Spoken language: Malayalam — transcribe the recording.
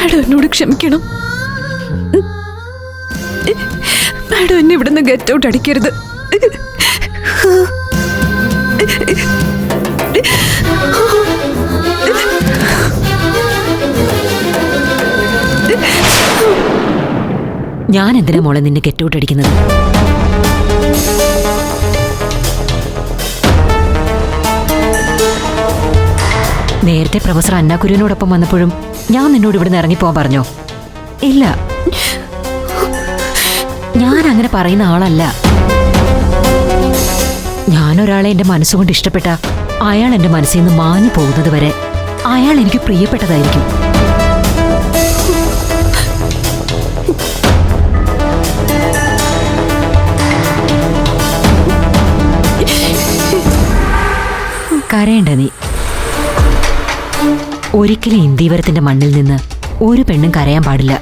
മാഡം എന്നോട് ക്ഷമിക്കണം. മാഡം എന്നെ ഇവിടുന്ന് ഗെറ്റ് ഔട്ട് അടിക്കരുത്. ഞാൻ എന്തിനാ മോളെ നിന്നെ ഗെറ്റ് ഔട്ട് അടിക്കുന്നത്? നേരത്തെ പ്രൊഫസർ അന്നാകുരുവിനോടൊപ്പം വന്നപ്പോഴും ഞാൻ നിന്നോട് ഇവിടുന്ന് ഇറങ്ങിപ്പോവാൻ പറഞ്ഞോ? ഇല്ല, ഞാൻ അങ്ങനെ പറയുന്ന ആളല്ല. ഞാനൊരാളെ എന്റെ മനസ്സുകൊണ്ട് ഇഷ്ടപ്പെട്ട അയാൾ എന്റെ മനസ്സിൽ നിന്ന് മാഞ്ഞു പോകുന്നത് വരെ അയാൾ എനിക്ക് പ്രിയപ്പെട്ടതായിരിക്കും. കരയണ്ട നീ. ഒരിക്കലും ഇന്ദീവരത്തിന്റെ മണ്ണിൽ നിന്ന് ഒരു പെണ്ണും കരയാൻ പാടില്ല.